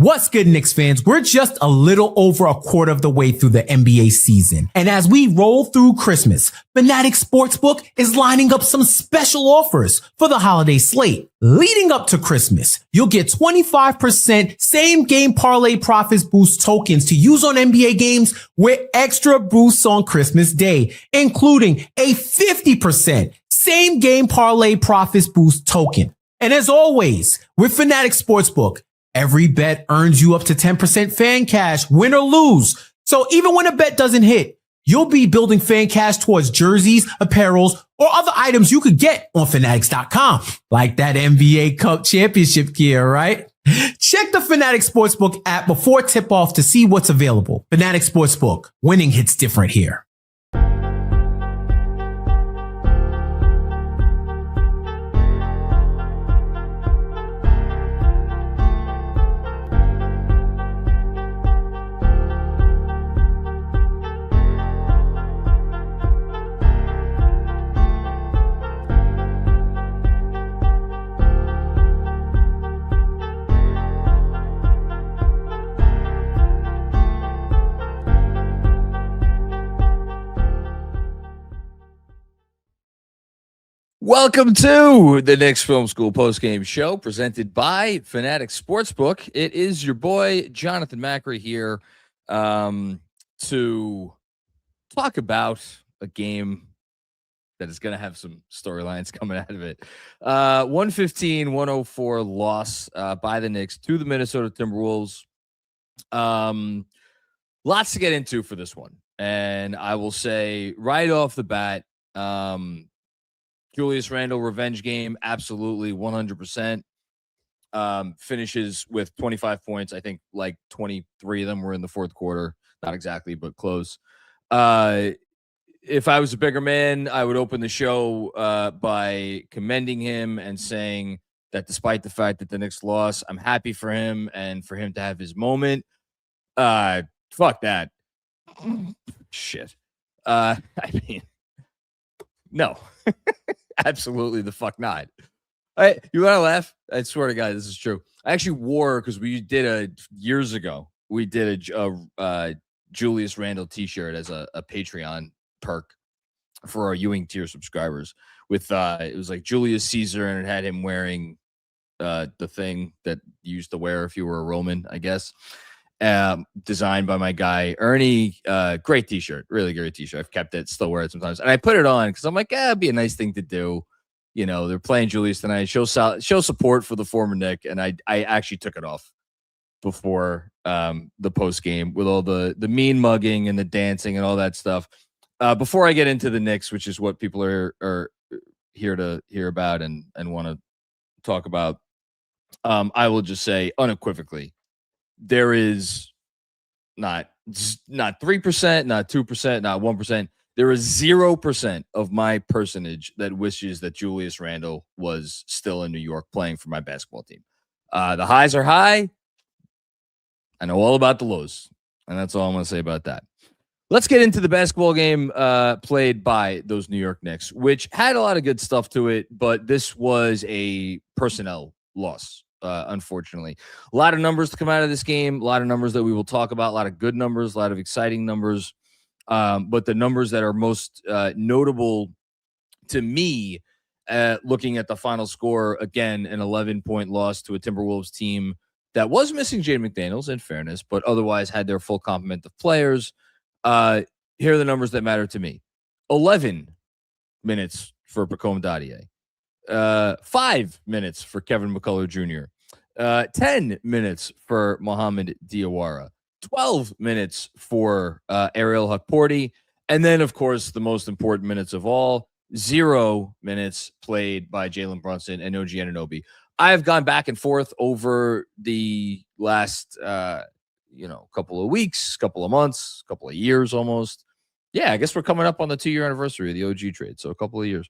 What's good, Knicks fans? We're just a little over a quarter of the way through the NBA season. And as we roll through Christmas, FANATICS Sportsbook is lining up some special offers for the holiday slate. Leading up to Christmas, you'll get 25% same game parlay profits boost tokens to use on NBA games with extra boosts on Christmas Day, including a 50% same game parlay profits boost token. And as always, with FANATICS Sportsbook, every bet earns you up to 10% fan cash, win or lose. So even when a bet doesn't hit, you'll be building fan cash towards jerseys, apparels, or other items you could get on fanatics.com, like that NBA Cup championship gear, right? Check the FANATICS Sportsbook app before tip-off to see what's available. FANATICS Sportsbook, winning hits different here. Welcome to the Knicks Film School Postgame Show, presented by FANATICS Sportsbook. It is your boy, Jonathan Macri, here to talk about a game that is going to have some storylines coming out of it. 115-104 loss by the Knicks to the Minnesota Timberwolves. Lots to get into for this one. And I will say right off the bat, Julius Randle revenge game, absolutely 100%. Finishes with 25 points. I think like 23 of them were in the fourth quarter. Not exactly, but close. If I was a bigger man, I would open the show by commending him and saying that despite the fact that the Knicks lost, I'm happy for him and for him to have his moment. Fuck that. Shit. I mean, no. Absolutely the fuck not. You want to laugh? I swear to God, this is true. I actually wore, because we did years ago, we did a Julius Randle t-shirt as a Patreon perk for our Ewing tier subscribers with it was like Julius Caesar, and it had him wearing the thing that you used to wear if you were a Roman, I guess. Designed by my guy Ernie. Great t-shirt, really great t-shirt. I've kept it, still wear it sometimes, and I put it on because I'm like, it'd be a nice thing to do. You know, they're playing Julius tonight. Show support for the former Knick, and I actually took it off before the post game with all the mean mugging and the dancing and all that stuff. Before I get into the Knicks, which is what people are here to hear about and want to talk about, I will just say unequivocally, there is not 3%, not 2%, not 1%. There is 0% of my personage that wishes that Julius Randle was still in New York playing for my basketball team. The highs are high. I know all about the lows, and that's all I'm going to say about that. Let's get into the basketball game played by those New York Knicks, which had a lot of good stuff to it, but this was a personnel loss. Unfortunately, a lot of numbers to come out of this game, a lot of numbers that we will talk about, a lot of good numbers, a lot of exciting numbers. But the numbers that are most notable to me, looking at the final score, again, an 11-point loss to a Timberwolves team that was missing Jaden McDaniels, in fairness, but otherwise had their full complement of players. Here are the numbers that matter to me. 11 minutes for Pacome Dadier. 5 minutes for Kevin McCullough Jr., 10 minutes for Mohamed Diawara, 12 minutes for Ariel Hukporti, and then, of course, the most important minutes of all, 0 minutes played by Jalen Brunson and OG Anunoby. I have gone back and forth over the last, couple of weeks, couple of months, couple of years almost. Yeah, I guess we're coming up on the 2-year anniversary of the OG trade, so a couple of years.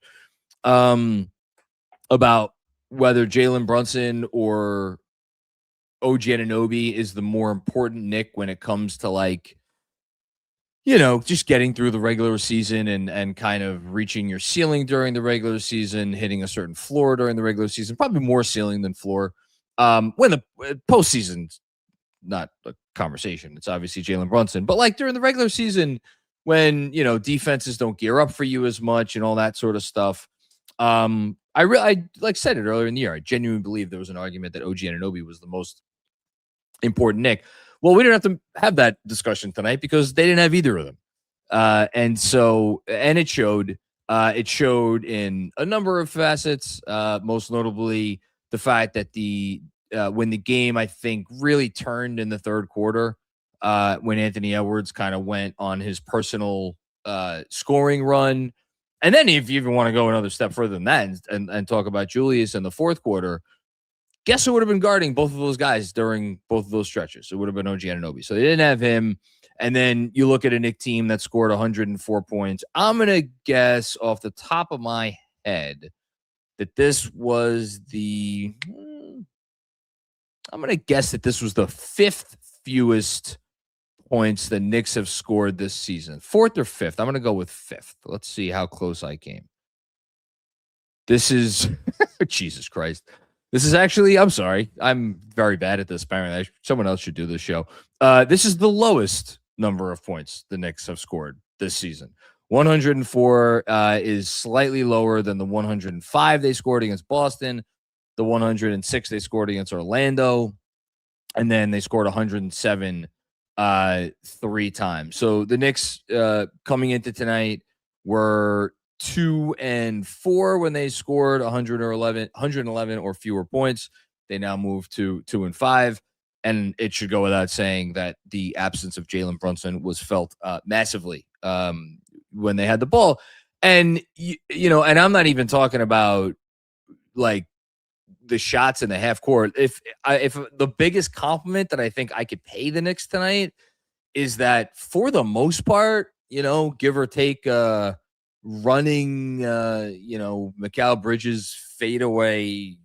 About whether Jalen Brunson or OG Anunoby is the more important Knick when it comes to just getting through the regular season and kind of reaching your ceiling during the regular season, hitting a certain floor during the regular season, probably more ceiling than floor. When the postseason not a conversation. It's obviously Jalen Brunson. But like during the regular season, when defenses don't gear up for you as much and all that sort of stuff, I like said it earlier in the year. I genuinely believe there was an argument that OG Anunoby was the most important Knick. Well, we didn't have to have that discussion tonight because they didn't have either of them, and it showed. It showed in a number of facets, most notably the fact that when the game, I think, really turned in the third quarter, when Anthony Edwards kind of went on his personal scoring run. And then if you even want to go another step further than that and talk about Julius in the fourth quarter, guess who would have been guarding both of those guys during both of those stretches? It would have been OG Anunoby. So they didn't have him. And then you look at a Knick team that scored 104 points. I'm going to guess off the top of my head that this was I'm going to guess that this was the fifth fewest points the Knicks have scored this season. Fourth or fifth? I'm going to go with fifth. Let's see how close I came. This is Jesus Christ. This is actually, I'm sorry. I'm very bad at this. Apparently, someone else should do this show. This is the lowest number of points the Knicks have scored this season. 104 is slightly lower than the 105 they scored against Boston, the 106 they scored against Orlando, and then they scored 107 three times. So the Knicks coming into tonight were 2-4 when they scored 111 or fewer points. They now move to 2-5. And it should go without saying that the absence of Jalen Brunson was felt massively when they had the ball. And, and I'm not even talking about like the shots in the half court. If the biggest compliment that I think I could pay the Knicks tonight is that for the most part, give or take, running, Mikal Bridges fadeaway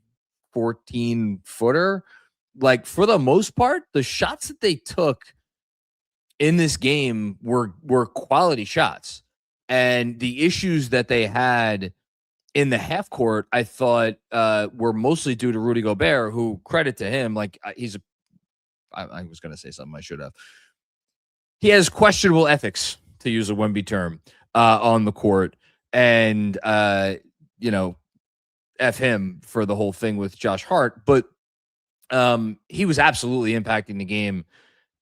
14-footer. Like for the most part, the shots that they took in this game were quality shots, and the issues that they had in the half court, I thought, were mostly due to Rudy Gobert, who, credit to him, like I was going to say something I should have. He has questionable ethics, to use a Wemby term, on the court, and F him for the whole thing with Josh Hart, but he was absolutely impacting the game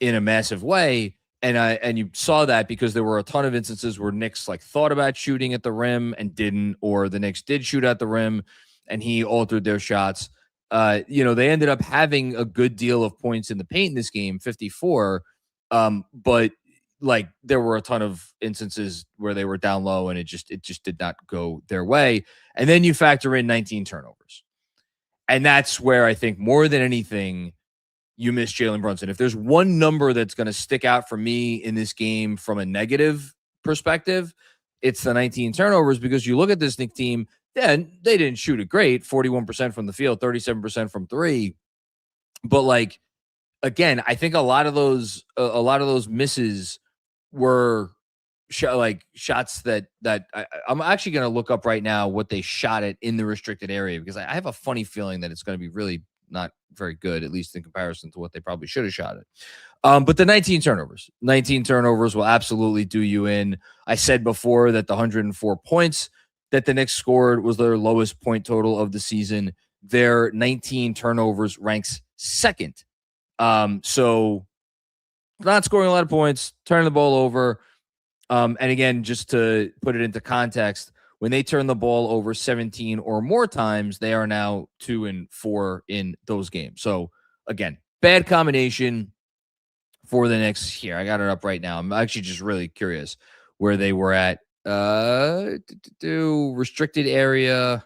in a massive way. And you saw that because there were a ton of instances where Knicks like thought about shooting at the rim and didn't, or the Knicks did shoot at the rim and he altered their shots. They ended up having a good deal of points in the paint in this game, 54. But like there were a ton of instances where they were down low and it just did not go their way. And then you factor in 19 turnovers. And that's where I think more than anything, you miss Jalen Brunson. If there's one number that's going to stick out for me in this game from a negative perspective, it's the 19 turnovers, because you look at this Knicks team, then they didn't shoot it great, 41% from the field, 37% from three. But like, again, I think a lot of those misses were shots that I'm actually going to look up right now what they shot at in the restricted area, because I have a funny feeling that it's going to be really not very good, at least in comparison to what they probably should have shot it. But the 19 turnovers will absolutely do you in. I said before that the 104 points that the Knicks scored was their lowest point total of the season. Their 19 turnovers ranks second. So not scoring a lot of points, turning the ball over. And again, just to put it into context, when they turn the ball over 17 or more times, they are now 2-4 in those games. So again, bad combination for the Knicks here. I got it up right now. I'm actually just really curious where they were at. Restricted area.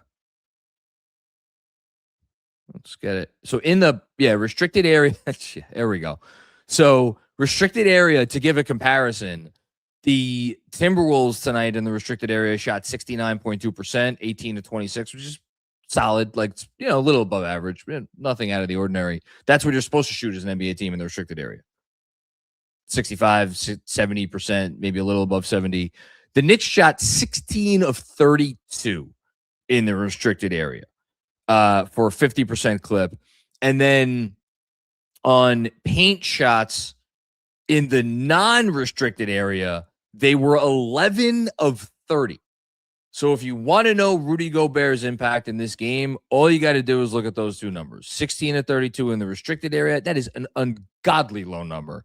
Let's get it. So in the restricted area. There we go. So restricted area, to give a comparison, the Timberwolves tonight in the restricted area shot 69.2%, 18 to 26, which is solid, like, a little above average, nothing out of the ordinary. That's what you're supposed to shoot as an NBA team in the restricted area. 65, 70%, maybe a little above 70. The Knicks shot 16 of 32 in the restricted area for a 50% clip. And then On paint shots in the non-restricted area, they were 11 of 30. So if you want to know Rudy Gobert's impact in this game, all you got to do is look at those two numbers. 16 of 32 in the restricted area. That is an ungodly low number.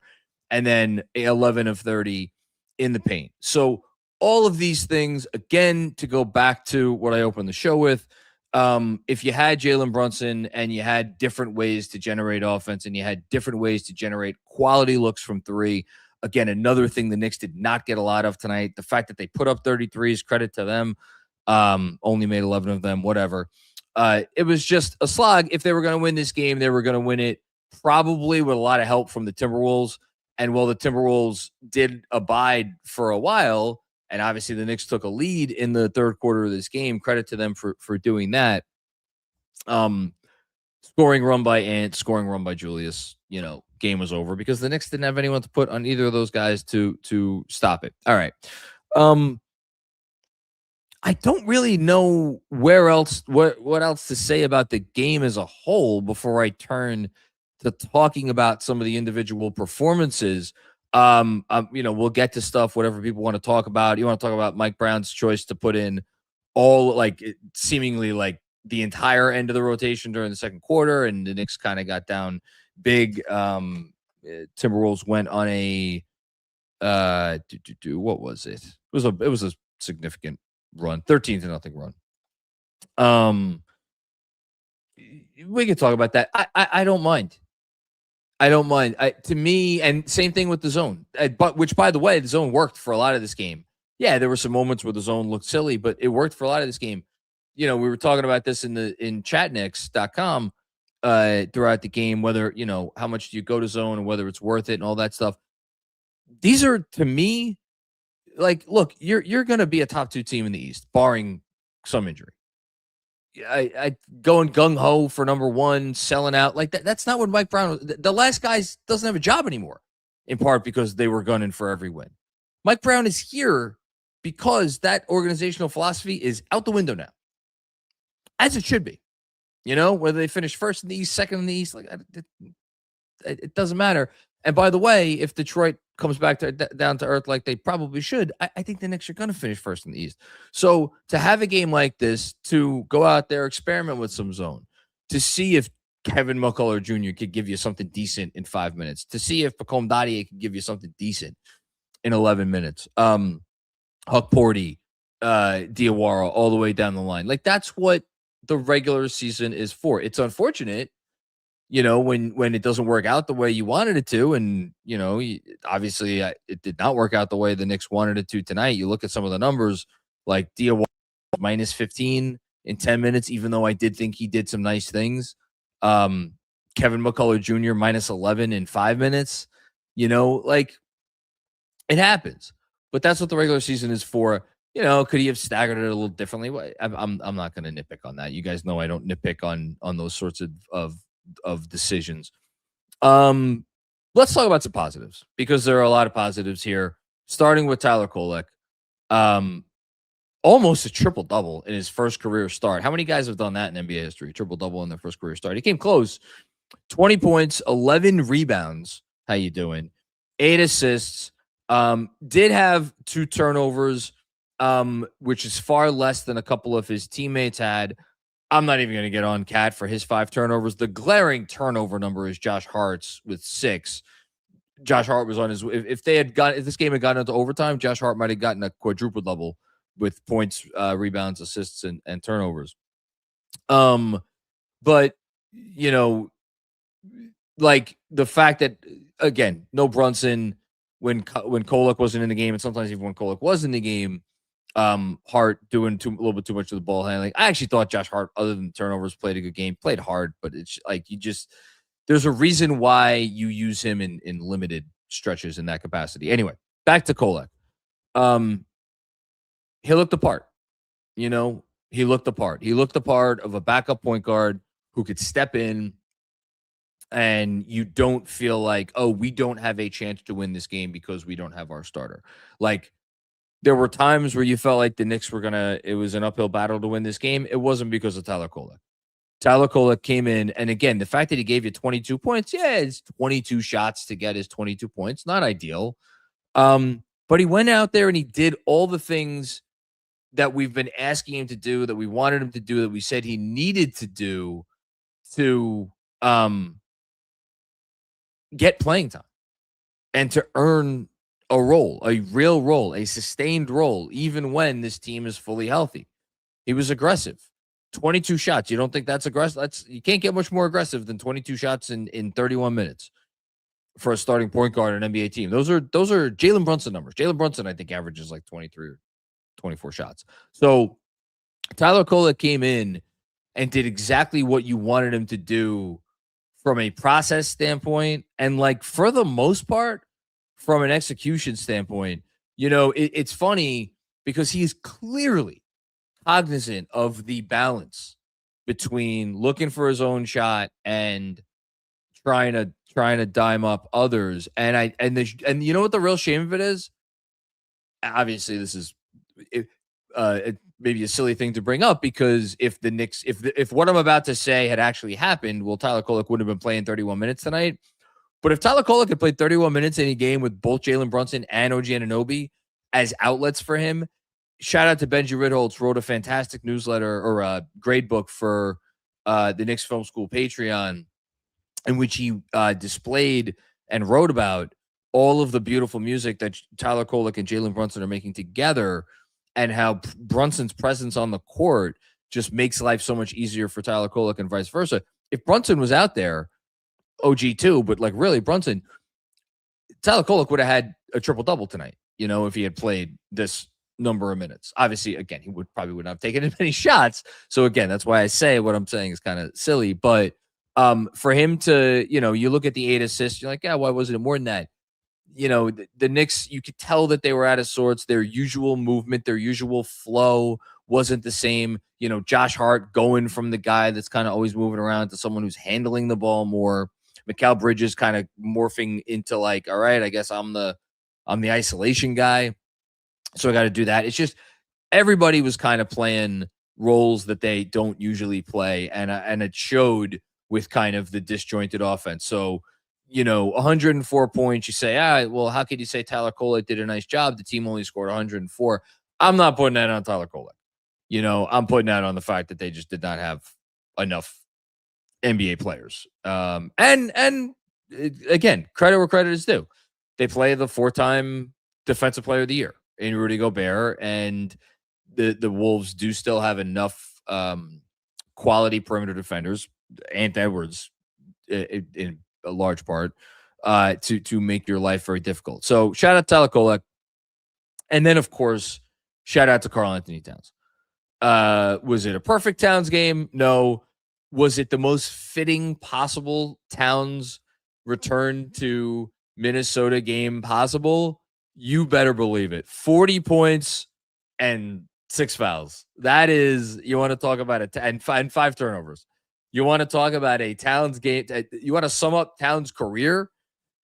And then 11 of 30 in the paint. So all of these things, again, to go back to what I opened the show with, if you had Jalen Brunson and you had different ways to generate offense and you had different ways to generate quality looks from three, again, another thing the Knicks did not get a lot of tonight. The fact that they put up 33s, credit to them, only made 11 of them, whatever. It was just a slog. If they were going to win this game, they were going to win it probably with a lot of help from the Timberwolves. And while the Timberwolves did abide for a while, and obviously the Knicks took a lead in the third quarter of this game, credit to them for doing that. Scoring run by Ant, scoring run by Julius, game was over because the Knicks didn't have anyone to put on either of those guys to stop it. All right. I don't really know what else to say about the game as a whole before I turn to talking about some of the individual performances. We'll get to stuff, whatever people want to talk about. You want to talk about Mike Brown's choice to put in seemingly the entire end of the rotation during the second quarter, and the Knicks kind of got down big. Timberwolves went on a what was it? It was a significant run, 13-0 run. We could talk about that. I don't mind. To me, and same thing with the zone. Which, by the way, the zone worked for a lot of this game. Yeah, there were some moments where the zone looked silly, but it worked for a lot of this game. We were talking about this in chatnix.com throughout the game, whether, how much do you go to zone and whether it's worth it and all that stuff. These are, to me, look, you're going to be a top 2 team in the East, barring some injury. I going gung-ho for number 1, selling out like that. That's not what Mike Brown, the last guy doesn't have a job anymore, in part because they were gunning for every win. Mike Brown is here because that organizational philosophy is out the window now, as it should be. Whether they finish first in the East, second in the East, it doesn't matter. And by the way, if Detroit comes back down to earth like they probably should, I think the Knicks are going to finish first in the East. So to have a game like this, to go out there, experiment with some zone, to see if Kevin McCullough Jr. could give you something decent in 5 minutes, to see if Pacome Dadier could give you something decent in 11 minutes. Huck Porty, Diawara, all the way down the line. That's what the regular season is for. It's unfortunate, when it doesn't work out the way you wanted it to. And, obviously it did not work out the way the Knicks wanted it to tonight. You look at some of the numbers, like Diawara minus 15 in 10 minutes, even though I did think he did some nice things. Kevin McCullough Jr. minus 11 in 5 minutes. It happens. But that's what the regular season is for. Could he have staggered it a little differently? I'm not going to nitpick on that. You guys know I don't nitpick on those sorts of decisions. Let's talk about some positives, because there are a lot of positives here, starting with Tyler Kolek. Almost a triple-double in his first career start. How many guys have done that in NBA history? Triple-double in their first career start. He came close. 20 points, 11 rebounds. How you doing? 8 assists. Did have 2 turnovers, which is far less than a couple of his teammates had. I'm not even going to get on Cat for his 5 turnovers. The glaring turnover number is Josh Hart's with 6. Josh Hart was on his. If this game had gotten into overtime, Josh Hart might have gotten a quadruple double with points, rebounds, assists, and turnovers. But the fact that, again, no Brunson when Kolek wasn't in the game, and sometimes even when Kolek was in the game, Hart doing a little bit too much of the ball handling. I actually thought Josh Hart, other than turnovers, played a good game, played hard, but it's there's a reason why you use him in limited stretches in that capacity. Anyway, back to Kolek. He looked the part. He looked the part. He looked the part of a backup point guard who could step in, and you don't feel like, oh, we don't have a chance to win this game because we don't have our starter. There were times where you felt like the Knicks it was an uphill battle to win this game. It wasn't because of Tyler Kolek. Tyler Kolek came in, and again, the fact that he gave you 22 points, yeah, it's 22 shots to get his 22 points. Not ideal. But he went out there and he did all the things that we've been asking him to do, that we wanted him to do, that we said he needed to do to get playing time and to earn a role, a real role, a sustained role, even when this team is fully healthy. He was aggressive. 22 shots. You don't think that's aggressive? You can't get much more aggressive than 22 shots in 31 minutes for a starting point guard in an NBA team. Those are Jalen Brunson numbers. Jalen Brunson, I think, averages like 23 or 24 shots. So Tyler Kolek came in and did exactly what you wanted him to do from a process standpoint, and like for the most part, from an execution standpoint. It's funny because he's clearly cognizant of the balance between looking for his own shot and trying to dime up others. And you know what the real shame of it is? Obviously, this is maybe a silly thing to bring up, because if the Knicks, if what I'm about to say had actually happened, well, Tyler Kolek wouldn't have been playing 31 minutes tonight. But if Tyler Kolek had played 31 minutes in a game with both Jalen Brunson and OG Anunoby as outlets for him, shout out to Benji Ritholtz, wrote a fantastic newsletter or a grade book for the Knicks Film School Patreon, in which he displayed and wrote about all of the beautiful music that Tyler Kolek and Jalen Brunson are making together, and how Brunson's presence on the court just makes life so much easier for Tyler Kolek and vice versa. If Brunson was out there, OG too, but like really Brunson, Tyler Kolek would have had a triple-double tonight, if he had played this number of minutes. Obviously, again, he probably wouldn't have taken as many shots. So again, that's why I say what I'm saying is kind of silly. But for him to, you look at the 8 assists, you're like, yeah, why wasn't it more than that? The Knicks, you could tell that they were out of sorts. Their usual movement, their usual flow wasn't the same. Josh Hart going from the guy that's kind of always moving around to someone who's handling the ball more. Mikal Bridges kind of morphing into like, all right, I guess I'm the isolation guy, so I got to do that. It's just everybody was kind of playing roles that they don't usually play, and it showed with kind of the disjointed offense. So 104 points, you say, well, how could you say Tyler Kolek did a nice job? The team only scored 104. I'm not putting that on Tyler Kolek. I'm putting that on the fact that they just did not have enough NBA players. And again, credit where credit is due. They play the 4-time defensive player of the year in Rudy Gobert, and the Wolves do still have enough quality perimeter defenders, Ant Edwards in a large part, to make your life very difficult. So shout out to Tyler Kolek. And then, of course, shout out to Karl-Anthony Towns. Was it a perfect Towns game? No. Was it the most fitting possible Towns return to Minnesota game possible? You better believe it. 40 points and 6 fouls. That is, you want to talk about it, and 5 turnovers. You want to talk about a Towns game. You want to sum up Towns' career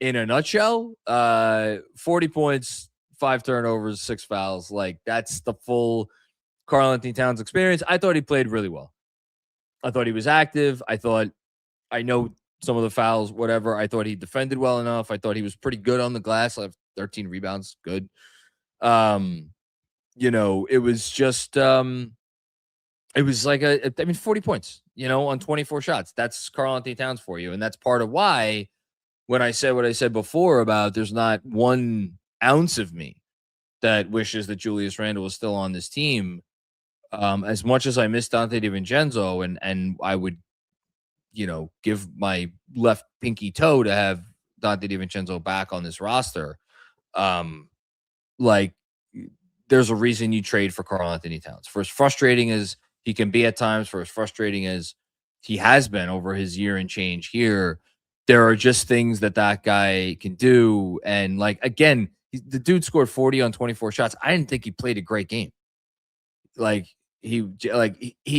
in a nutshell? 40 points, 5 turnovers, 6 fouls. Like, that's the full Karl-Anthony Towns experience. I thought he played really well. I thought he was active. I know some of the fouls, whatever. I thought he defended well enough. I thought he was pretty good on the glass. I have 13 rebounds. Good. It was just, it was like 40 points, on 24 shots. That's Karl-Anthony Towns for you. And that's part of why, when I said what I said before about there's not 1 ounce of me that wishes that Julius Randle was still on this team, as much as I miss Dante DiVincenzo, and I would, give my left pinky toe to have Dante DiVincenzo back on this roster. There's a reason you trade for Karl-Anthony Towns. For as frustrating as he can be at times, for as frustrating as he has been over his year and change here, there are just things that guy can do. And again, the dude scored 40 on 24 shots. I didn't think he played a great game. He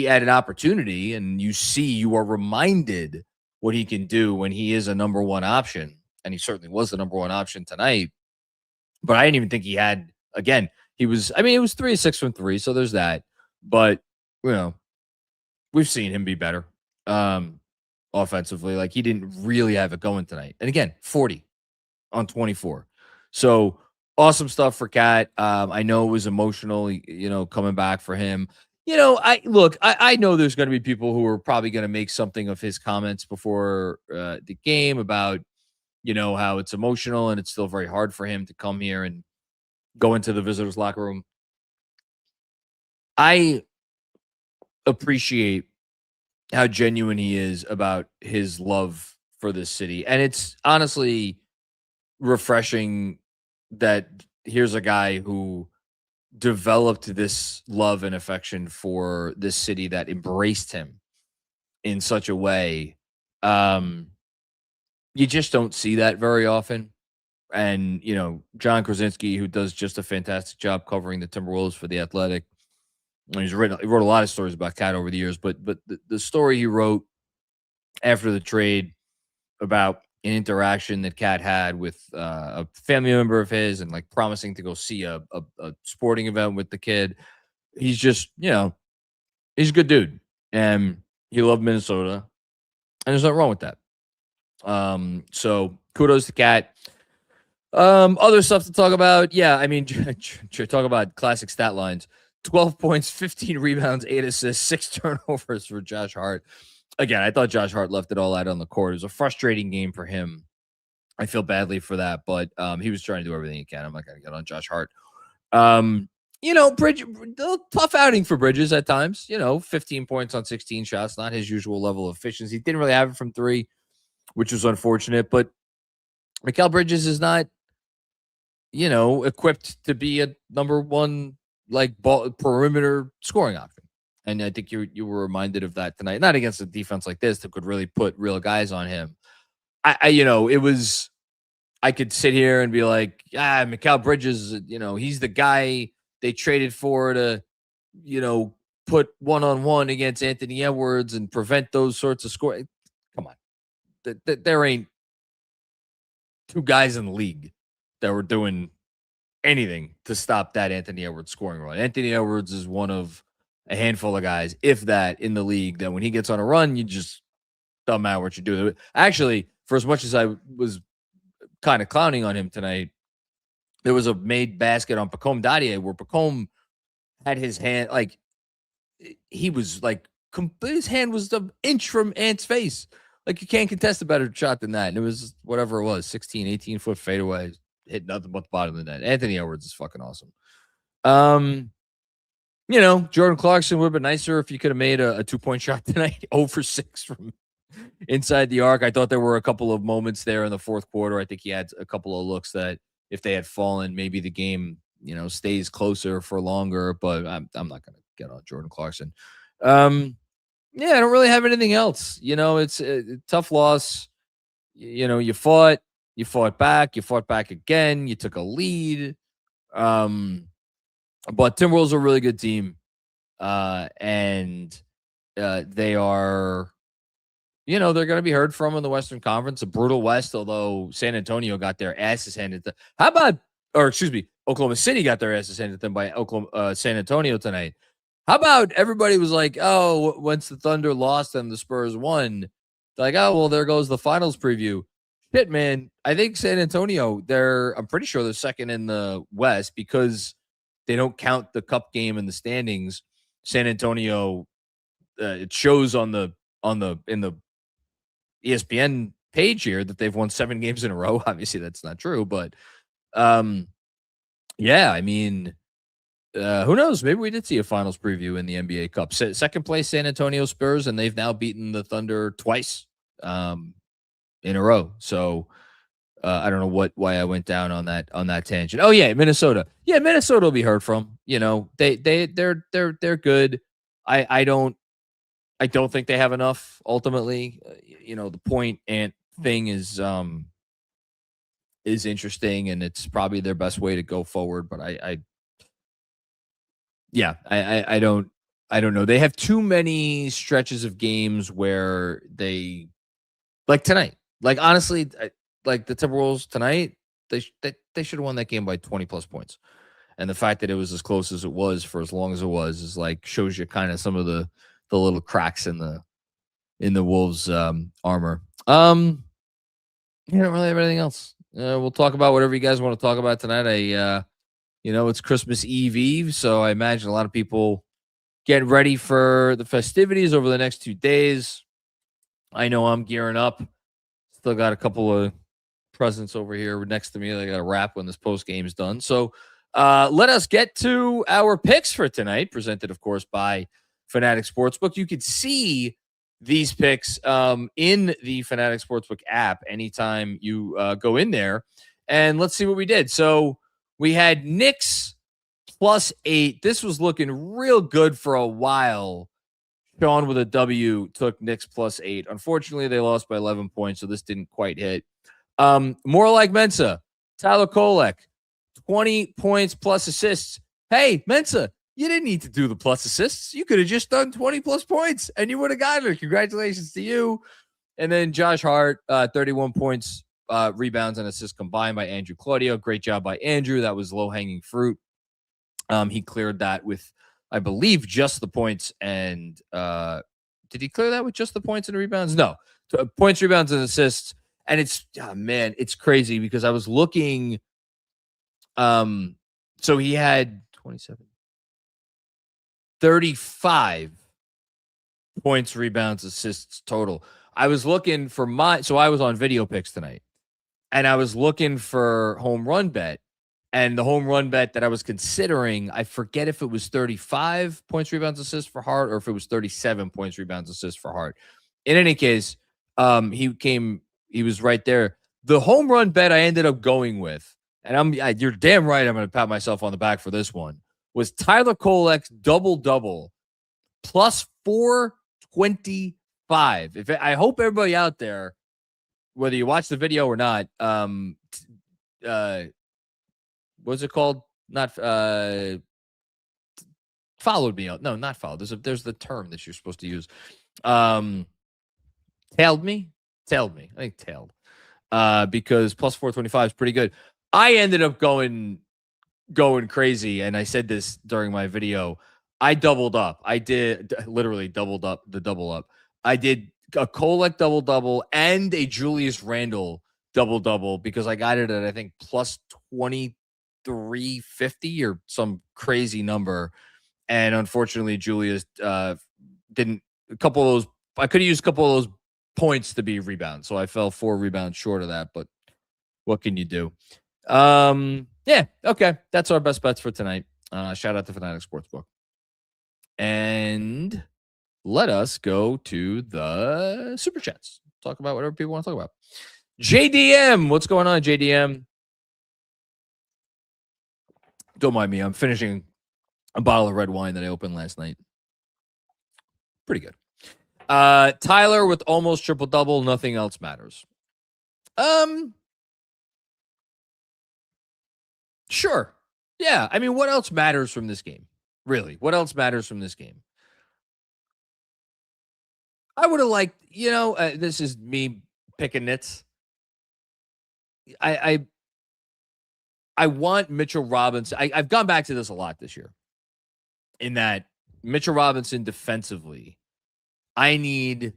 had an opportunity, and you are reminded what he can do when he is a number 1 option. And he certainly was the number 1 option tonight. But I didn't even think he had, again, it was 3 of 6 from 3. So there's that. But, we've seen him be better. offensively. Like, he didn't really have it going tonight. And again, 40 on 24. So awesome stuff for Cat. I know it was emotional, coming back for him. I know there's going to be people who are probably going to make something of his comments before the game about, how it's emotional and it's still very hard for him to come here and go into the visitors' locker room. I appreciate how genuine he is about his love for this city. And it's honestly refreshing that here's a guy who developed this love and affection for this city that embraced him in such a way. You just don't see that very often. And, John Krasinski, who does just a fantastic job covering the Timberwolves for The Athletic. He wrote a lot of stories about Cat over the years, but the story he wrote after the trade about an interaction that Cat had with a family member of his and like promising to go see a sporting event with the kid. He's just, he's a good dude and he loved Minnesota and there's nothing wrong with that. So kudos to Cat. Other stuff to talk about. Yeah. I mean, talk about classic stat lines, 12 points, 15 rebounds, 8 assists, 6 turnovers for Josh Hart. Again, I thought Josh Hart left it all out on the court. It was a frustrating game for him. I feel badly for that, but he was trying to do everything he can. I'm not going to get on Josh Hart. Bridge, tough outing for Bridges at times. 15 points on 16 shots, not his usual level of efficiency. He didn't really have it from 3, which was unfortunate. But Mikal Bridges is not, equipped to be a number one ball perimeter scoring option. And I think you were reminded of that tonight. Not against a defense like this that could really put real guys on him. I could sit here and be like, Mikal Bridges, he's the guy they traded for to, put one-on-one against Anthony Edwards and prevent those sorts of scores. Come on. There ain't 2 guys in the league that were doing anything to stop that Anthony Edwards scoring run. Anthony Edwards is one of a handful of guys, if that, in the league that when he gets on a run, you just don't matter what you do. Actually, for as much as I was kind of clowning on him tonight, there was a made basket on Pacome Dadier where Pacome had his hand, he was his hand was an inch from Ant's face. You can't contest a better shot than that. And it was whatever it was, 16, 18-foot fadeaway, hit nothing but the bottom of the net. Anthony Edwards is fucking awesome. Jordan Clarkson would have been nicer if you could have made a 2-point shot tonight, 0 for 6 from inside the arc. I thought there were a couple of moments there in the fourth quarter. I think he had a couple of looks that if they had fallen, maybe the game, stays closer for longer, but I'm not going to get on Jordan Clarkson. I don't really have anything else. It's a tough loss. You fought back again. You took a lead. But Timberwolves are a really good team. And they are, they're going to be heard from in the Western Conference, a brutal West, although San Antonio got their asses handed to Oklahoma City got their asses handed to them by San Antonio tonight. How about everybody was like, oh, once the Thunder lost and the Spurs won, like, oh, well, there goes the finals preview. Shit, man. I think San Antonio, I'm pretty sure they're second in the West because they don't count the cup game in the standings. San Antonio, it shows in the ESPN page here that they've won 7 games in a row. Obviously, that's not true, but I mean, who knows? Maybe we did see a finals preview in the NBA Cup. Second place, San Antonio Spurs, and they've now beaten the Thunder twice in a row. So I don't know why I went down on that tangent. Oh yeah, Minnesota. Yeah, Minnesota will be heard from. They're good. I don't think they have enough ultimately. The point and thing is interesting and it's probably their best way to go forward, but I don't know. They have too many stretches of games where they, like tonight. Like honestly, like the Timberwolves tonight, they should have won that game by 20 plus points. And the fact that it was as close as it was for as long as it was is shows you kind of some of the little cracks in the in the Wolves armor. I don't really have anything else. We'll talk about whatever you guys want to talk about tonight. It's Christmas Eve, so I imagine a lot of people get ready for the festivities over the next 2 days. I know I'm gearing up. Still got a couple of presents over here next to me. I got to wrap when this post game is done. So let us get to our picks for tonight, presented, of course, by Fanatics Sportsbook. You could see these picks in the Fanatics Sportsbook app anytime you go in there. And let's see what we did. So we had Knicks +8. This was looking real good for a while. Sean with a W took Knicks +8. Unfortunately, they lost by 11 points, so this didn't quite hit. More like Mensa, Tyler Kolek, 20 points plus assists. Hey, Mensa, you didn't need to do the plus assists. You could have just done 20 plus points, and you would have gotten it. Congratulations to you. And then Josh Hart, 31 points, rebounds, and assists combined by Andrew Claudio. Great job by Andrew. That was low-hanging fruit. He cleared that with, I believe, just the points. And did he clear that with just the points and rebounds? No. Points, rebounds, and assists. And it's crazy because I was looking. So he had 27, 35 points, rebounds, assists total. I was looking for so I was on video picks tonight, and I was looking for home run bet. And the home run bet that I was considering, I forget if it was 35 points, rebounds, assists for Hart, or if it was 37 points, rebounds, assists for Hart. In any case, he was right there. The home run bet I ended up going with, and you're damn right, I'm going to pat myself on the back for this one, was Tyler Kolek's double-double +425. I hope everybody out there, whether you watch the video or not, what's it called? Not followed me out. No, not followed. There's the term that you're supposed to use. Tailed me. I think tailed. Because +425 is pretty good. I ended up going crazy, and I said this during my video. I doubled up. I did literally doubled up the double up. I did a Kolek double-double and a Julius Randle double-double because I got it at, I think, +2350 or some crazy number. And unfortunately, Julius didn't. A couple of those, I could have used a couple of those points to be rebounds. So I fell 4 rebounds short of that. But what can you do? Yeah, okay. That's our best bets for tonight. Shout out to Fanatics Sportsbook. And let us go to the Super Chats. Talk about whatever people want to talk about. JDM, what's going on, JDM? Don't mind me. I'm finishing a bottle of red wine that I opened last night. Pretty good. Tyler with almost triple-double. Nothing else matters. Sure. Yeah. I mean, what else matters from this game? Really? What else matters from this game? I would have liked, this is me picking nits. I want Mitchell Robinson. I've gone back to this a lot this year. In that Mitchell Robinson defensively, I need,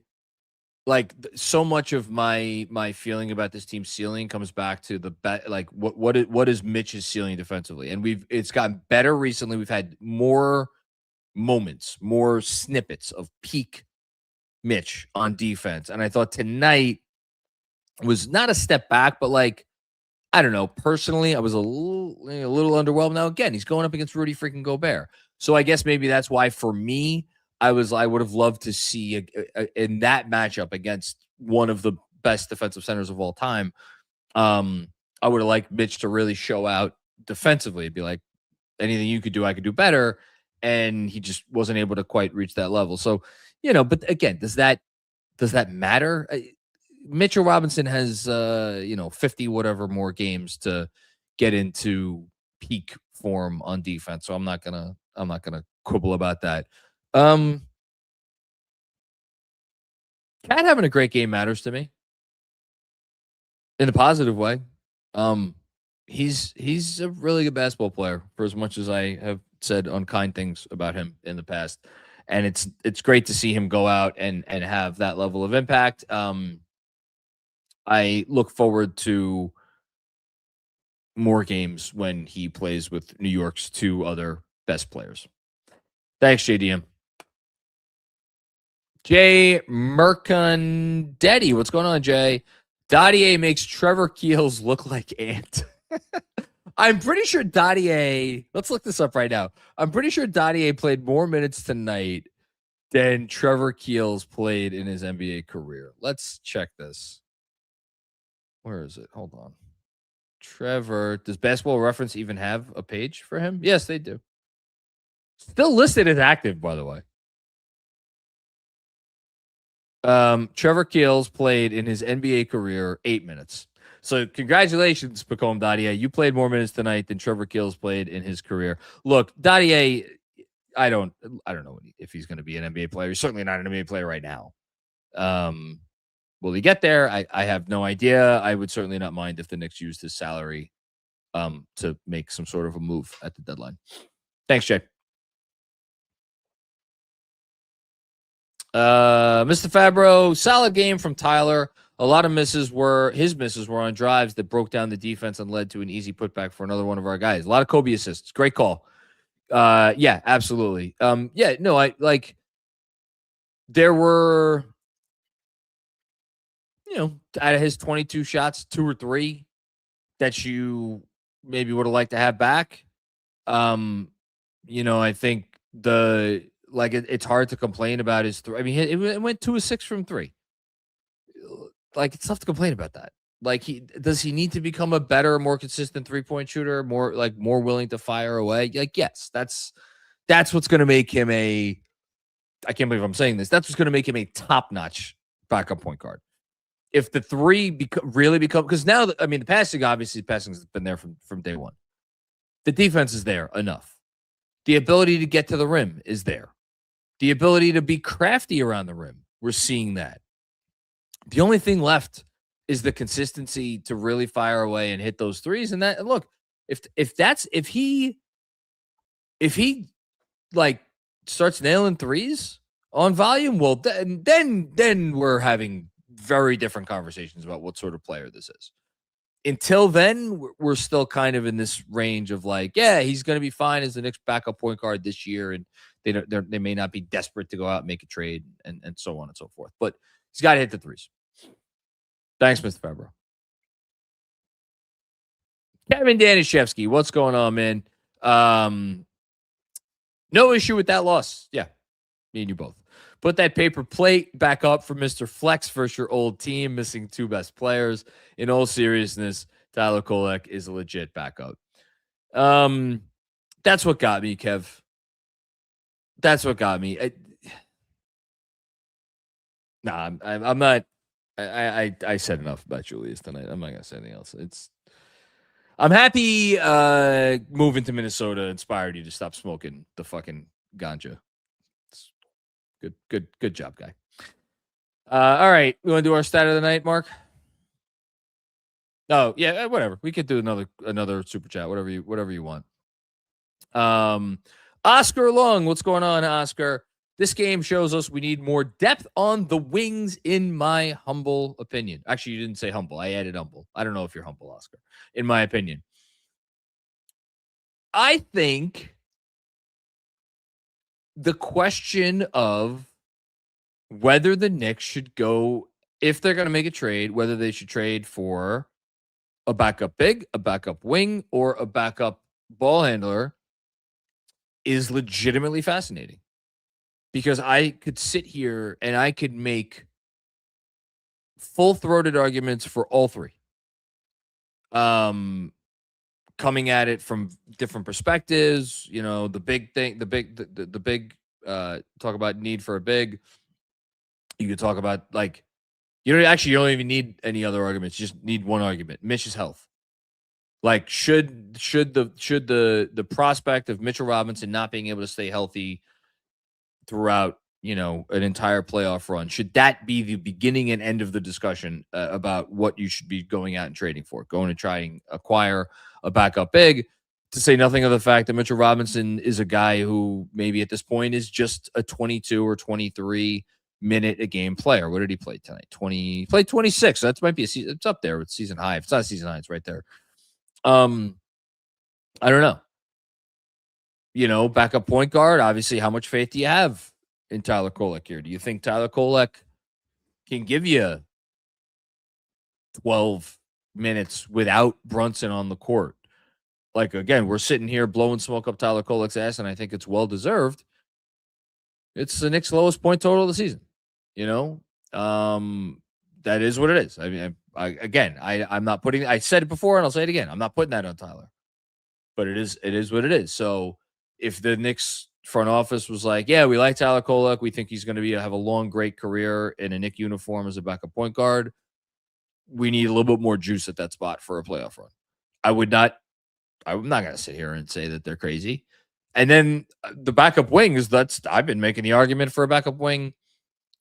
so much of my feeling about this team's ceiling comes back to what is Mitch's ceiling defensively, and it's gotten better recently. We've had more moments, more snippets of peak Mitch on defense, and I thought tonight was not a step back, but I don't know. Personally, I was a little underwhelmed. Now again, he's going up against Rudy freaking Gobert, so I guess maybe that's why for me. I would have loved to see in that matchup against one of the best defensive centers of all time. I would have liked Mitch to really show out defensively. It'd be like, anything you could do, I could do better. And he just wasn't able to quite reach that level. So, but again, does that matter? Mitchell Robinson has, 50 whatever more games to get into peak form on defense. So I'm not gonna quibble about that. Cat having a great game matters to me in a positive way. He's a really good basketball player for as much as I have said unkind things about him in the past. and it's great to see him go out and have that level of impact. I look forward to more games when he plays with New York's two other best players. Thanks, JDM. Jay Mercandetti. What's going on, Jay? Dottier makes Trevor Keels look like Ant. I'm pretty sure Dottier, let's look this up right now. I'm pretty sure Dottier played more minutes tonight than Trevor Keels played in his NBA career. Let's check this. Where is it? Hold on. Trevor, does Basketball Reference even have a page for him? Yes, they do. Still listed as active, by the way. Trevor Keels played in his NBA career 8 minutes. So congratulations, Pacome Dottier. You played more minutes tonight than Trevor Keels played in his career. Look, Dottier, I don't know if he's going to be an NBA player. He's certainly not an NBA player right now. Will he get there? I have no idea. I would certainly not mind if the Knicks used his salary to make some sort of a move at the deadline. Thanks, Jay. Mr. Fabro, solid game from Tyler. A lot of misses were on drives that broke down the defense and led to an easy putback for another one of our guys. A lot of Kobe assists. Great call. Yeah, absolutely. There were, out of his 22 shots, 2 or 3 that you maybe would have liked to have back. I think it's hard to complain about his 3. I mean, it went 2 of 6 from 3. It's tough to complain about that. Does he need to become a better, more consistent 3-point shooter, more willing to fire away? Yes, that's what's going to make him I can't believe I'm saying this. That's what's going to make him a top-notch backup point guard. If the 3 really become, because now, the passing has been there from day one. The defense is there enough. The ability to get to the rim is there. The ability to be crafty around the rim, we're seeing that. The only thing left is the consistency to really fire away and hit those 3s. And that, look, if he starts nailing 3s on volume, well, then we're having very different conversations about what sort of player this is. Until then, we're still kind of in this range of he's going to be fine as the Knicks backup point guard this year, and they may not be desperate to go out and make a trade and so on and so forth. But he's got to hit the 3s. Thanks, Mr. Fabro. Kevin Danishevsky, what's going on, man? No issue with that loss. Yeah, me and you both. Put that paper plate back up for Mr. Flex versus your old team, missing 2 best players. In all seriousness, Tyler Kolek is a legit backup. That's what got me, Kev. That's what got me. I'm not. I said enough about Julius tonight. I'm not gonna say anything else. I'm happy moving to Minnesota inspired you to stop smoking the fucking ganja. It's good job, guy. All right, we want to do our stat of the night, Mark? Oh yeah, whatever. We could do another super chat, whatever you want. Oscar Long, what's going on, Oscar? This game shows us we need more depth on the wings, in my humble opinion. Actually, you didn't say humble. I added humble. I don't know if you're humble, Oscar. In my opinion. I think the question of whether the Knicks should go, if they're going to make a trade, whether they should trade for a backup big, a backup wing, or a backup ball handler is legitimately fascinating. Because I could sit here and I could make full-throated arguments for all 3. Coming at it from different perspectives, the big thing, the big talk about need for a big. You could talk about you don't even need any other arguments. You just need one argument: Mitch's health. Should the prospect of Mitchell Robinson not being able to stay healthy throughout, an entire playoff run, should that be the beginning and end of the discussion about what you should be going out and trading for? Going to try and acquire a backup big, To say nothing of the fact that Mitchell Robinson is a guy who maybe at this point is just a 22 or 23 minute a game player. What did he play tonight? He played 26. So that might be it's up there with season high. If it's not season high, it's right there. I don't know. Backup point guard. Obviously, how much faith do you have in Tyler Kolek here? Do you think Tyler Kolek can give you 12 minutes without Brunson on the court? Like, again, we're sitting here blowing smoke up Tyler Kolek's ass, and I think it's well-deserved. It's the Knicks' lowest point total of the season. That is what it is. I mean, I'm not putting – I said it before, and I'll say it again. I'm not putting that on Tyler. But it is what it is. So if the Knicks front office was like, yeah, we like Tyler Kolek, we think he's going to have a long, great career in a Knick uniform as a backup point guard, we need a little bit more juice at that spot for a playoff run. I'm not going to sit here and say that they're crazy. And then the backup wings, I've been making the argument for a backup wing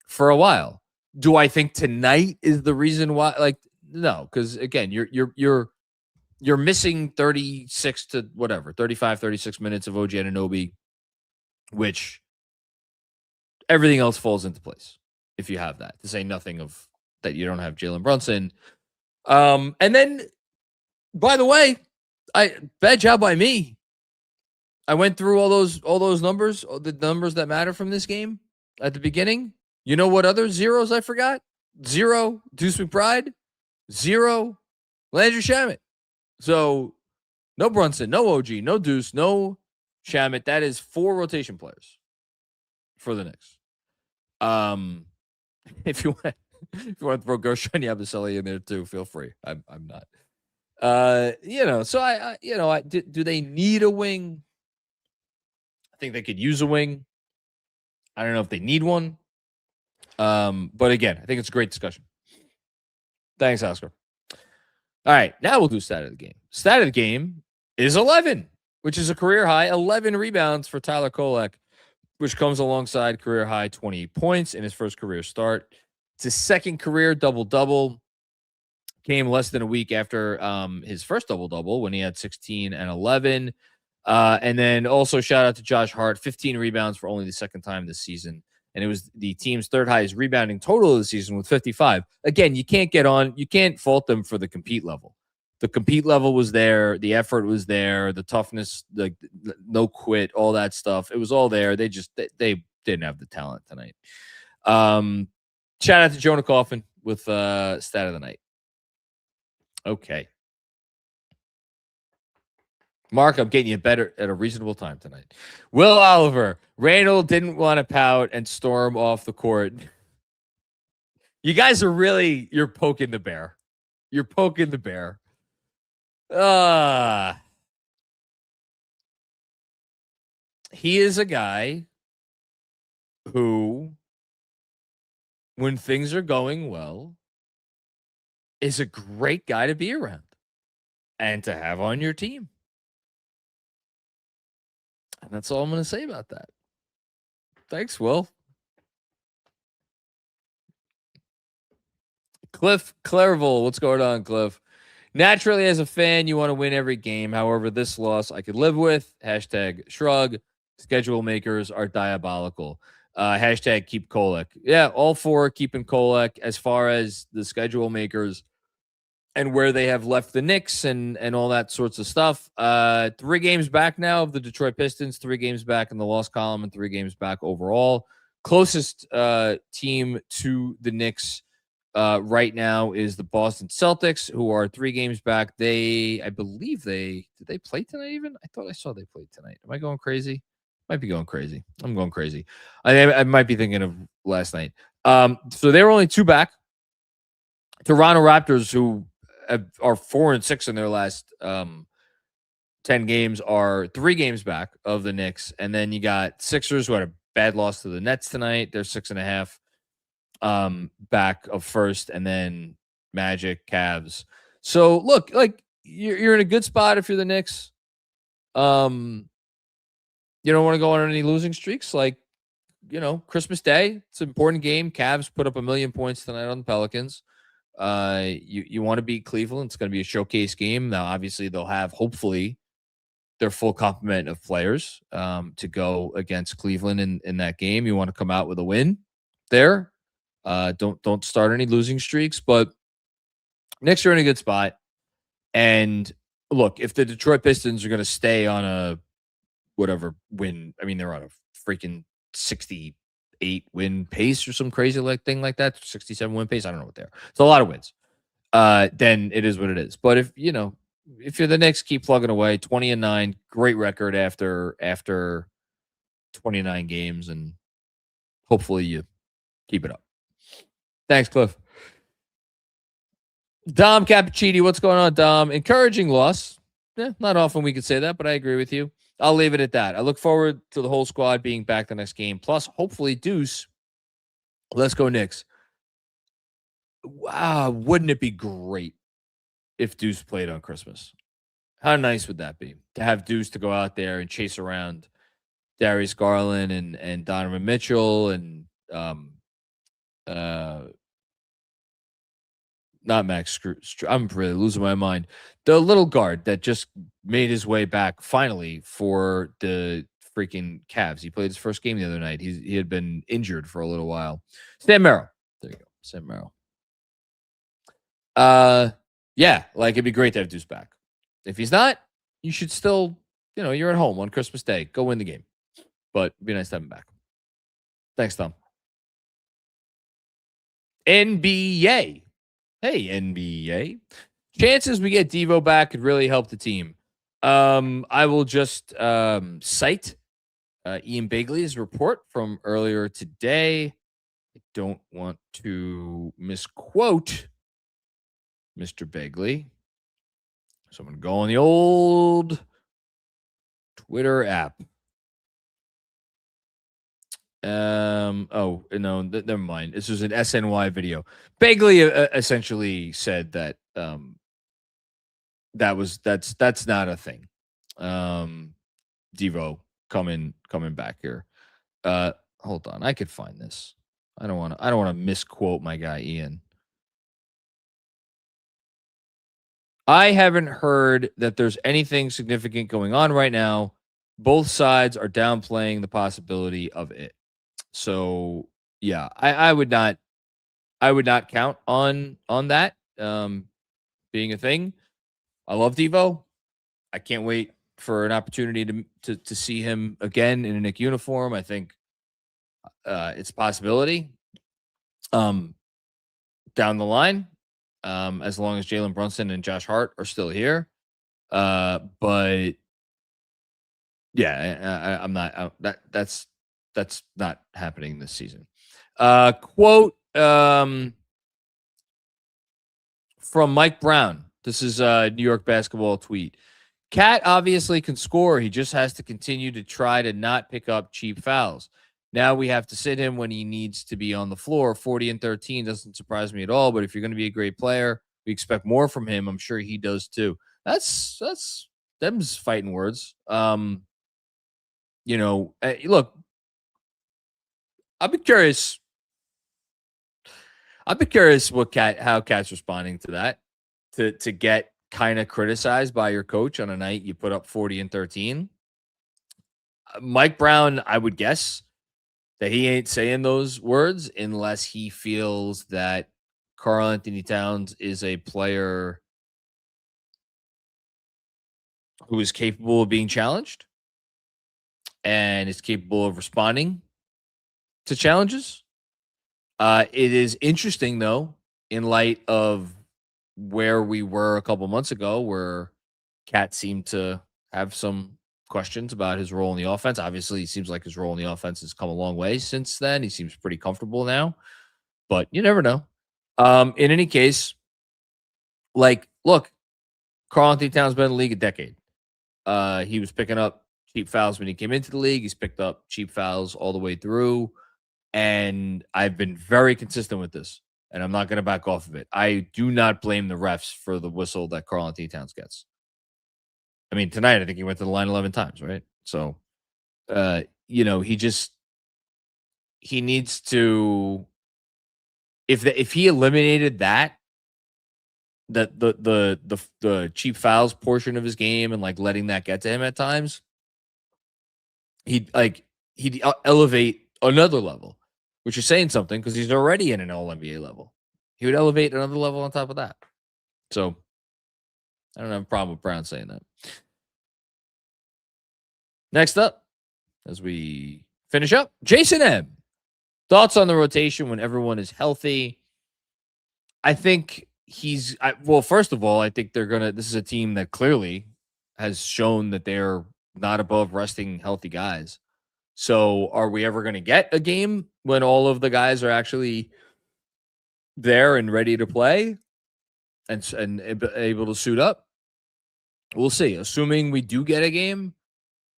for a while. Do I think tonight is the reason why? Like, no, because again, you're missing 36 to whatever, 35, 36 minutes of OG Anunoby, which everything else falls into place if you have that. To say nothing of that you don't have Jalen Brunson. And then, by the way, bad job by me. I went through all those numbers, the numbers that matter from this game at the beginning. You know what other zeros I forgot? 0, Deuce McBride. 0, Landry Shamet. So no Brunson, no OG, no Deuce, no Shamet. That is 4 rotation players for the Knicks. If you want to throw Gershon Yabusele in there too, feel free. I'm not. So do they need a wing? I think they could use a wing. I don't know if they need one. But again, I think it's a great discussion. Thanks, Oscar. All right, now we'll do stat of the game. Stat of the game is 11, which is a career high 11 rebounds for Tyler Kolek, which comes alongside career high 20 points in his first career start. It's his second career double-double. Came less than a week after his first double-double when he had 16 and 11. And then also shout out to Josh Hart, 15 rebounds for only the second time this season. And it was the team's third highest rebounding total of the season with 55. Again, you can't fault them for the compete level. The compete level was there. The effort was there. The toughness, the no quit, all that stuff. It was all there. They didn't have the talent tonight. Shout out to Jonah Coffin with stat of the night. Okay. Mark, I'm getting you better at a reasonable time tonight. Will Oliver, Randle didn't want to pout and storm off the court. You guys you're poking the bear. You're poking the bear. He is a guy who, when things are going well, is a great guy to be around and to have on your team. And that's all I'm going to say about that. Thanks, Will. Cliff Clairville, what's going on, Cliff? Naturally, as a fan, you want to win every game. However, this loss I could live with. # shrug. Schedule makers are diabolical. # keep Kolek. Yeah, all for keeping Kolek. As far as the schedule makers and where they have left the Knicks and all that sorts of stuff. 3 games back now of the Detroit Pistons, 3 games back in the loss column, and 3 games back overall. Closest team to the Knicks right now is the Boston Celtics, who are 3 games back. I believe did they play tonight even? I thought I saw they played tonight. Am I going crazy? Might be going crazy. I'm going crazy. I might be thinking of last night. So they were only 2 back. Toronto Raptors, who are 4-6 in their last 10 games, are 3 games back of the Knicks. And then you got Sixers, who had a bad loss to the Nets tonight. They're 6.5 back of first, and then Magic, Cavs. So look, like you're in a good spot if you're the Knicks. You don't want to go on any losing streaks. Like, Christmas Day, it's an important game. Cavs put up 1 million points tonight on the Pelicans. You want to beat Cleveland. It's going to be a showcase game. Now, obviously, they'll have, hopefully, their full complement of players to go against Cleveland in that game. You want to come out with a win there. Don't start any losing streaks, but Knicks are in a good spot. And look, if the Detroit Pistons are going to stay on a whatever win, I mean, they're on a freaking 68 win pace or some crazy thing like that, 67 win pace. I don't know what they're. It's a lot of wins. Then it is what it is. But if you're the Knicks, keep plugging away. 20-9, great record after 29 games, and hopefully you keep it up. Thanks, Cliff. Dom Cappuccini, what's going on, Dom? Encouraging loss. Not often we could say that, but I agree with you. I'll leave it at that. I look forward to the whole squad being back the next game. Plus, hopefully, Deuce. Let's go, Knicks. Wow, wouldn't it be great if Deuce played on Christmas? How nice would that be to have Deuce to go out there and chase around Darius Garland and Donovan Mitchell and not Max. I'm really losing my mind. The little guard that just made his way back finally for the freaking Cavs. He played his first game the other night. He had been injured for a little while. Sam Merrill. There you go. Sam Merrill. Yeah, like it'd be great to have Deuce back. If he's not, you should still, you're at home on Christmas Day. Go win the game. But it'd be nice to have him back. Thanks, Tom. NBA. Hey, NBA. Chances we get Devo back could really help the team. I will just cite Ian Begley's report from earlier today. I don't want to misquote Mr. Begley. So I'm going to go on the old Twitter app. Oh, no, never mind. This was an SNY video. Begley essentially said that that's not a thing. Devo coming back here. Hold on, I could find this. I don't want to misquote my guy Ian. I haven't heard that there's anything significant going on right now. Both sides are downplaying the possibility of it. So yeah, I would not count on that being a thing. I love Devo. I can't wait for an opportunity to see him again in a Knick uniform. I think it's a possibility down the line, as long as Jalen Brunson and Josh Hart are still here. But yeah, I'm not. That's not happening this season. Quote from Mike Brown. This is a New York basketball tweet. Cat obviously can score. He just has to continue to try to not pick up cheap fouls. Now we have to sit him when he needs to be on the floor. 40 and 13 doesn't surprise me at all. But if you're going to be a great player, we expect more from him. I'm sure he does too. That's them's fighting words. Look, I'd be curious how Cat's responding to that. To get kind of criticized by your coach on a night you put up 40 and 13. Mike Brown, I would guess that he ain't saying those words unless he feels that Karl-Anthony Towns is a player who is capable of being challenged and is capable of responding to challenges. It is interesting, though, in light of where we were a couple months ago, where Cat seemed to have some questions about his role in the offense. Obviously, it seems like his role in the offense has come a long way since then. He seems pretty comfortable now, but you never know. In any case, look, Karl-Anthony Towns been in the league a decade. He was picking up cheap fouls when he came into the league. He's picked up cheap fouls all the way through. And I've been very consistent with this, and I'm not going to back off of it. I do not blame the refs for the whistle that Karl-Anthony Towns gets. I mean, tonight, I think he went to the line 11 times, right? So, he needs to, if he eliminated that, that the cheap fouls portion of his game and like letting that get to him at times, he'd elevate another level, which is saying something because he's already in an All NBA level. He would elevate another level on top of that. So I don't have a problem with Brown saying that. Next up, as we finish up, Jason M. Thoughts on the rotation when everyone is healthy? I think well, first of all, I think this is a team that clearly has shown that they're not above resting healthy guys. So are we ever going to get a game when all of the guys are actually there and ready to play and able to suit up? We'll see. Assuming we do get a game,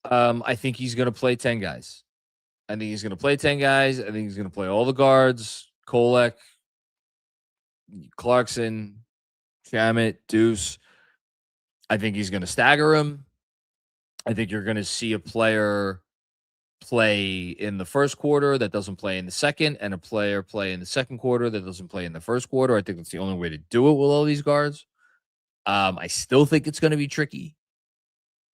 I think he's going to play 10 guys. I think he's going to play 10 guys. I think he's going to play all the guards, Kolek, Clarkson, Shamet, Deuce. I think he's going to stagger him. I think you're going to see a player play in the first quarter that doesn't play in the second, and a player play in the second quarter that doesn't play in the first quarter. I think that's the only way to do it with all these guards. I still think it's going to be tricky,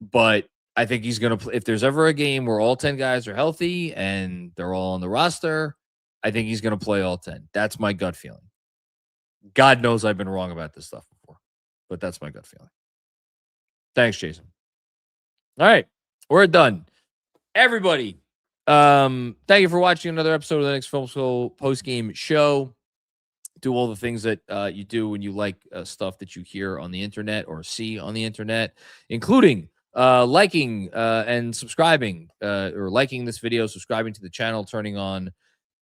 but I think he's going to play. If there's ever a game where all 10 guys are healthy and they're all on the roster, I think he's going to play all 10. That's my gut feeling. God knows I've been wrong about this stuff before, but that's my gut feeling. Thanks, Jason. All right, we're done. Everybody, thank you for watching another episode of the Knicks Film School Postgame Show. Do all the things that you do when you like stuff that you hear on the internet or see on the internet, including liking and subscribing, or liking this video, subscribing to the channel, turning on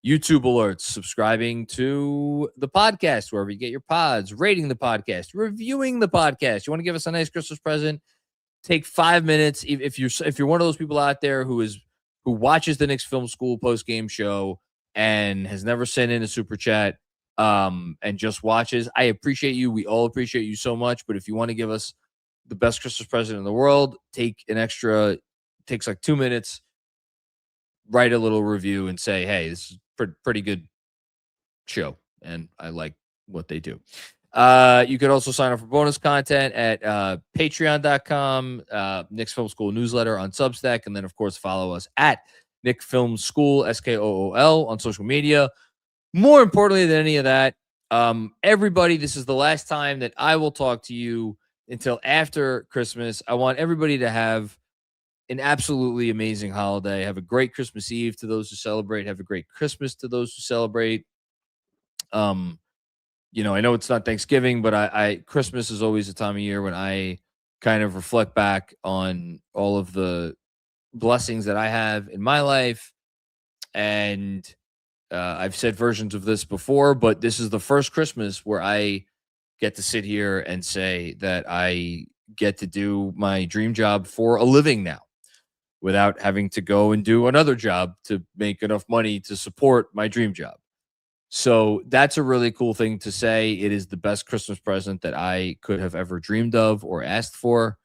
YouTube alerts, subscribing to the podcast wherever you get your pods, rating the podcast, reviewing the podcast. You want to give us a nice Christmas present? Take 5 minutes. If you're one of those people out there who watches the Knicks Film School post-game show and has never sent in a super chat, and just watches, I appreciate you. We all appreciate you so much. But if you want to give us the best Christmas present in the world, takes like 2 minutes, write a little review and say, hey, this is pretty good show, and I like what they do. You could also sign up for bonus content at patreon.com, Knicks Film School newsletter on Substack, and then, of course, follow us at Knicks Film School, SKOOL, on social media. More importantly than any of that, everybody, this is the last time that I will talk to you until after Christmas. I want everybody to have an absolutely amazing holiday. Have a great Christmas Eve to those who celebrate. Have a great Christmas to those who celebrate. I know it's not Thanksgiving, but Christmas is always a time of year when I kind of reflect back on all of the blessings that I have in my life. And I've said versions of this before, but this is the first Christmas where I get to sit here and say that I get to do my dream job for a living now without having to go and do another job to make enough money to support my dream job. So that's a really cool thing to say. It is the best Christmas present that I could have ever dreamed of or asked for.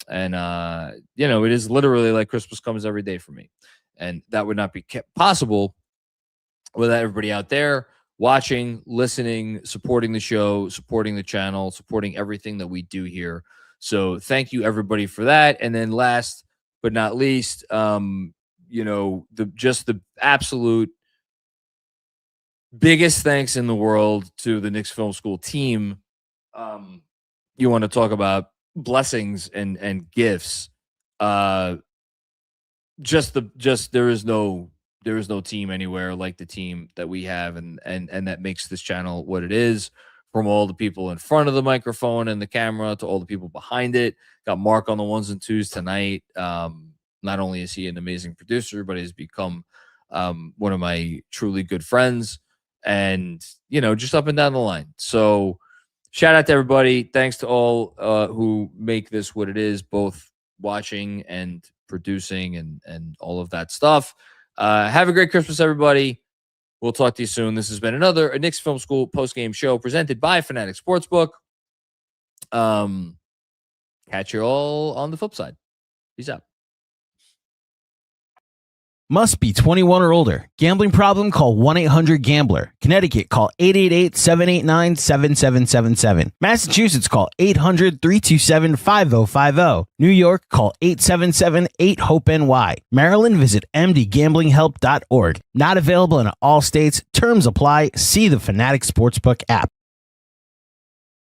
And, it is literally like Christmas comes every day for me. And that would not be possible without everybody out there watching, listening, supporting the show, supporting the channel, supporting everything that we do here. So thank you, everybody, for that. And then last but not least, the absolute biggest thanks in the world to the Knicks Film School team. You want to talk about blessings and gifts. There is no team anywhere like the team that we have, and that makes this channel what it is. From all the people in front of the microphone and the camera to all the people behind it. Got Mark on the ones and twos tonight. Not only is he an amazing producer, but he's become one of my truly good friends. And, just up and down the line. So shout out to everybody. Thanks to all who make this what it is, both watching and producing and all of that stuff. Have a great Christmas, everybody. We'll talk to you soon. This has been another Knicks Film School post-game show presented by FANATICS Sportsbook. Catch you all on the flip side. Peace out. Must be 21 or older. Gambling problem? Call 1-800-GAMBLER. Connecticut, call 888-789-7777. Massachusetts, call 800-327-5050. New York, call 877-8-HOPE-NY. Maryland, visit mdgamblinghelp.org. Not available in all states. Terms apply. See the Fanatics Sportsbook app.